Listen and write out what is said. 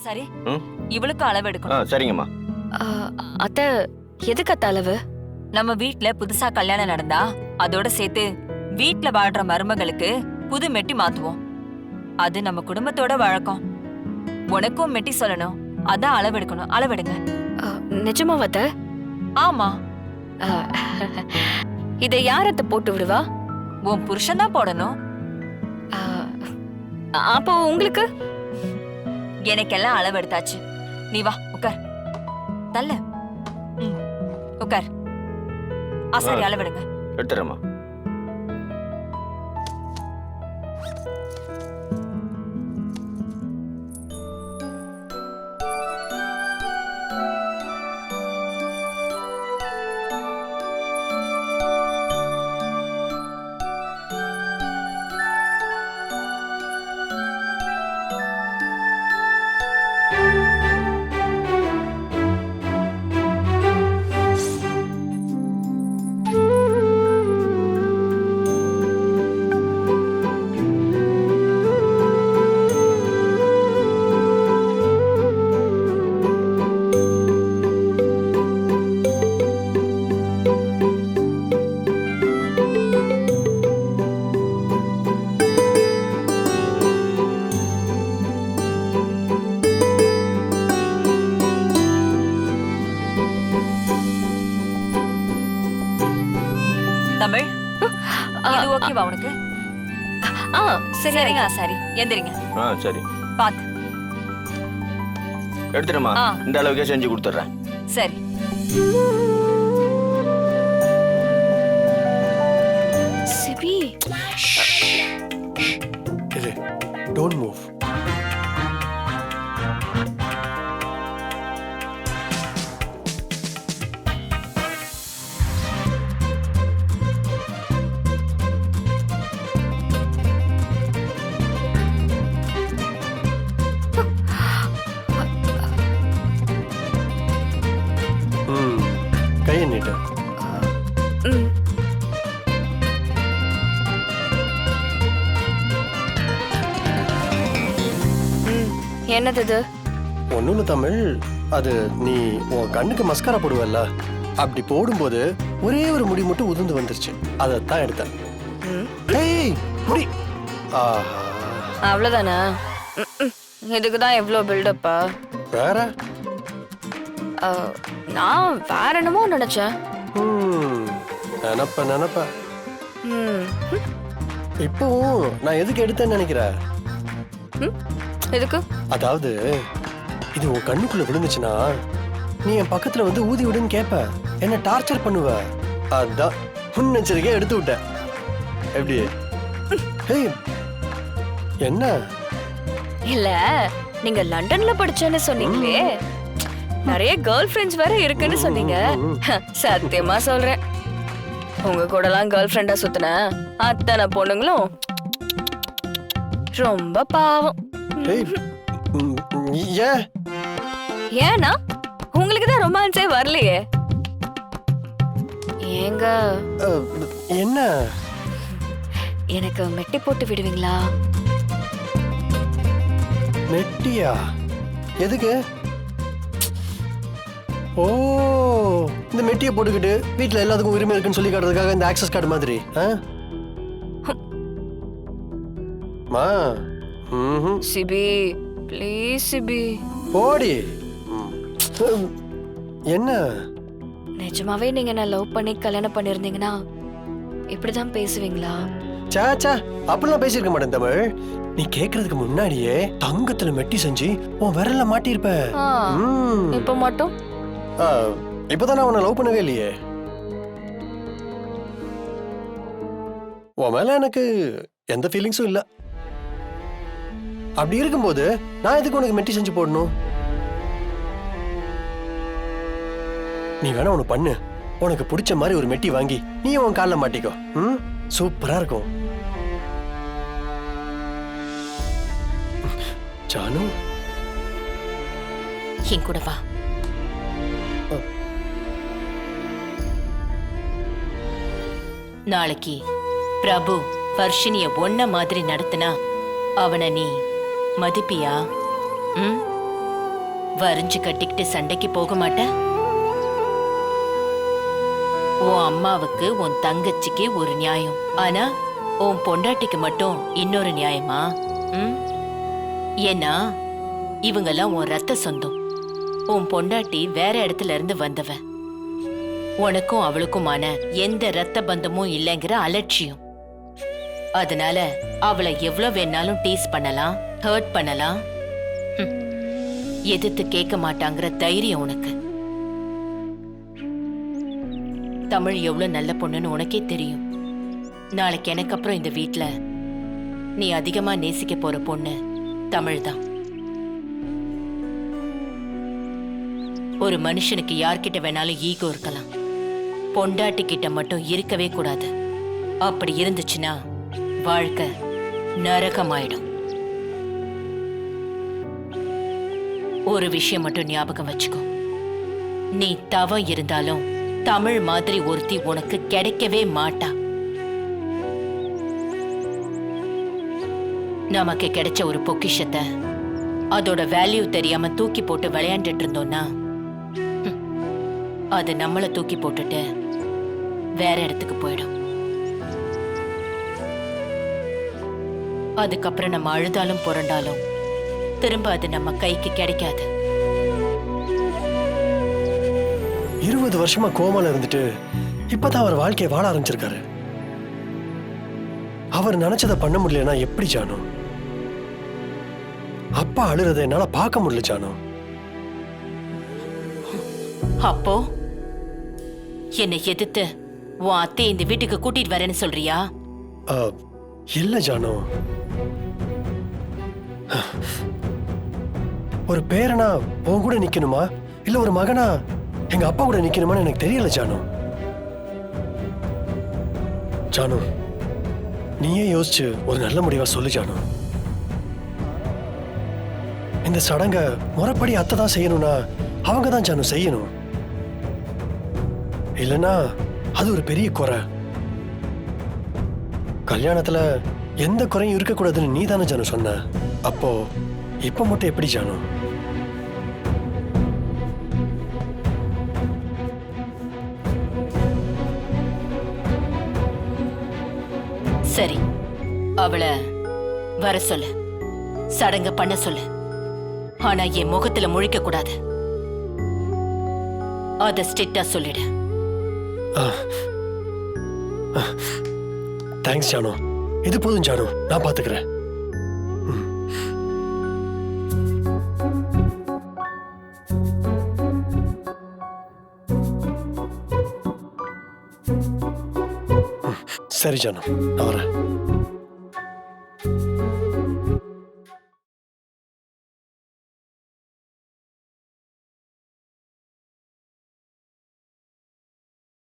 சரி, இவளுக்கு அளவு எடுக்கணும். சரிங்கம்மா. அத்தை, எதுக்கு அத்தை அளவு? நம்ம வீட்ல புதுசா கல்யாணம் நடந்தா அதோட சேர்த்து வீட்ல வாழ்ற மருமகளுக்கு புது மெட்டி மாத்துவோம். அது நம்ம குடும்பத்தோட வழக்கம். உனக்கும் மெட்டி சொல்லணும், அதான் அளவெடுக்கணும். அளவெடுங்க. நிஜமாவா அத்தை? ஆமா. இதை யார் அத்தை போட்டு விடுவா? உன் புருஷன் தான் போடணும். அப்போ உங்களுக்கு? எனக்கெல்லாம் அளவு எடுத்தாச்சு. நீ வா உட்கார். தல்ல. உட்கார். சரி, அளவெடுங்க. எடுத்துறேம்மா. தமிழ், இது ஓகேவா உனக்கு? சரிங்க. சரி, எந்திரிங்க. சரி. பாத்து எடுத்துறேம்மா. இந்த அளவுக்கே செஞ்சு கொடுத்துட்றேன். சரி. Sibi, don't move. கையை நீட்டு. என்னது இது? ஒன்னும் இல்ல தமிழ், அது நீ உன் கண்ணுக்கு மஸ்காரா போடுவல்ல, அப்படி போடும்போது ஒரே ஒரு முடி மட்டும் உதிர்ந்து வந்துருச்சு. அதைத்தான் எடுத்தேன். ஏய், முடி. அவ்வளவுதானா? இதுக்குதான் எவ்வளவு பில்டப்பா? வேற நான் வேற என்னமோ நினைச்சேன். நினப்ப இப்பவும் நான் எதுக்கு எடுத்தேன்னு நினைக்கிறேன்? எதுக்கு? அதாவது இது உன் கண்ணுக்குள்ள விழுந்துச்சுன்னா நீ என் பக்கத்துல வந்து ஊதி விடுன்னு கேப்ப, என்ன டார்ச்சர் பண்ணுவ. அதான் முன்னெச்சரிக்கையா எடுத்து விட்ட. எப்படி? என்ன? இல்ல, நீங்க லண்டன்ல படிச்சேன்னு சொன்னீங்களே, நிறைய கேர்ள் ஃப்ரெண்ட்ஸ் வேற இருக்குன்னு சொன்னீங்க. சத்தியமா சொல்றேன், உங்க கூட எல்லாம் கேர்ள் ஃப்ரெண்டா சுத்தின அத்தனை பொண்ணுங்களும் ரொம்ப பாவம். ஏன்னா உங்களுக்கு தான் ரொமான்ஸே வரலையே. ஏங்க என்ன? எனக்கு மெட்டி போட்டு விடுவீங்களா? மெட்டியா? எதுக்கு? ஓ, இந்த மெட்டியை போட்டுக்கிட்டு வீட்டுல எல்லாத்துக்கும் உரிமை இருக்குன்னு சொல்லி காட்டுறதுக்காக இந்த ஆக்சஸ் கார்டு மாதிரி? சிபி, ப்ளீஸ் சிபி. போடி. என்ன? நிஜமாவே நீங்க நான் லவ் பண்ணி கல்யாணம் பண்ணிருந்தீங்கன்னா இப்படிதான் பேசுவீங்களா? சாச்சா, அப்படிலாம் பேசிருக்க மாட்டேன் தமிழ். நீ கேக்குறதுக்கு முன்னாடியே தங்கத்துல மெட்டி செஞ்சு உன் விரல்ல மாட்டிருப்ப. இப்ப மட்டும்? இப்பதான் நான் உன்னை லவ் பண்ணவே இல்லையே. உன் மேல எனக்கு எந்த ஃபீலிங்ஸும் இல்ல. அப்படி இருக்கும்போது நான் எதுக்கு உனக்கு மெட்டி செஞ்சு போடணும்? நீ வேணா ஒண்ணு பண்ணு, உனக்கு பிடிச்ச மாதிரி ஒரு மெட்டி வாங்கி நீ உன் கால்ல மாட்டிக்கோ. சூப்பரா இருக்கும். ஜானு, என் கூட வா. நாளைக்கு பிரபு வர்ஷினிய ஒன்ன மாதிரி நடத்தினா அவனை நீ மதிப்பியா? வரிஞ்சு கட்டிக்கிட்டு சண்டைக்கு போக மாட்ட? உன் அம்மாவுக்கு உன் தங்கச்சிக்கு ஒரு நியாயம், ஆனா உன் பொண்டாட்டிக்கு மட்டும் இன்னொரு நியாயமா? ஏன்னா இவங்கெல்லாம் உன் ரத்த சொந்தம். உன் பொண்டாட்டி வேற இடத்துல இருந்து வந்தவ. உனக்கும் அவளுக்குமான எந்த ரத்த பந்தமும் இல்லைங்கிற அலட்சியம். அதனால அவளை எவ்வளவு வேணாலும் டீஸ் பண்ணலாம், ஹர்ட் பண்ணலாம். எதிர்த்து கேட்க மாட்டாங்கிற தைரியம் உனக்கு. தமிழ் எவ்வளவு நல்ல பொண்ணுன்னு உனக்கே தெரியும். நாளைக்கு எனக்கு அப்புறம் இந்த வீட்ல நீ அதிகமா நேசிக்க போற பொண்ணு தமிழ் தான். ஒரு மனுஷனுக்கு யார்கிட்ட வேணாலும் ஈகோ இருக்கலாம், பொண்டாட்டி கிட்ட மட்டும் இருக்கவே கூடாது. அப்படி இருந்துச்சுன்னா வாழ்க்கை நரகமாயிடும். ஒரு விஷயம் மட்டும் ஞாபகம் வச்சுக்கோ, நீ தவம் இருந்தாலும் தமிழ் மாதிரி ஒருத்தி உனக்கு கிடைக்கவே மாட்டா. நமக்கு கிடைச்ச ஒரு பொக்கிஷத்தை அதோட வேல்யூ தெரியாம தூக்கி போட்டு விளையாண்டுட்டு இருந்தோம்னா அது நம்மள தூக்கி போட்டுட்டு வேற இடத்துக்கு போயிடும். அதுக்கப்புறம் நம்ம அழுதாலும் புரண்டாலும் திரும்ப அது நம்ம கைக்கு கிடைக்காது. 20 வருஷமா கோமால இருந்துட்டு இப்பதான் அவர் வாழ்க்கையை வாழ ஆரம்பிச்சிருக்காரு. அவர் நினைச்சதை பண்ண முடியலன்னா எப்படி ஜானு? அப்பா அழுறதை என்னால பார்க்க முடியல ஜானு. அப்போ என்னை எதிர்த்து உன் அத்தை இந்த வீட்டுக்கு கூட்டிட்டு வரேன்னு சொல்றியா? இல்ல ஜானு, ஒரு பேரனா உன் கூட நிக்கணுமா இல்ல ஒரு மகனா எங்க அப்பா கூட நிக்கணுமான்னு எனக்கு தெரியல ஜானு. ஜானு, நீயே யோசிச்சு ஒரு நல்ல முடிவா சொல்லு ஜானு. இந்த சடங்க முறைப்படி அத்தை தான் செய்யணும்னா அவங்க தான் ஜானு செய்யணும். இல்லைன்னா அது ஒரு பெரிய குறை. கல்யாணத்துல எந்த குறையும் இருக்கக்கூடாதுன்னு நீ தானே ஜானு சொன்ன. அப்போ இப்ப மட்டும் எப்படி ஜானு? சரி, அவளை வர சொல்லு, சடங்க பண்ண சொல்லு. ஆனா என் முகத்துல முழிக்க கூடாது. அத ஸ்ட்ரிக்டா சொல்லிடு. தேங்க்ஸ் ஜானு. இது போதும் ஜானு, நான் பாத்துக்கிறேன். சரி ஜானு, நான் வரேன்.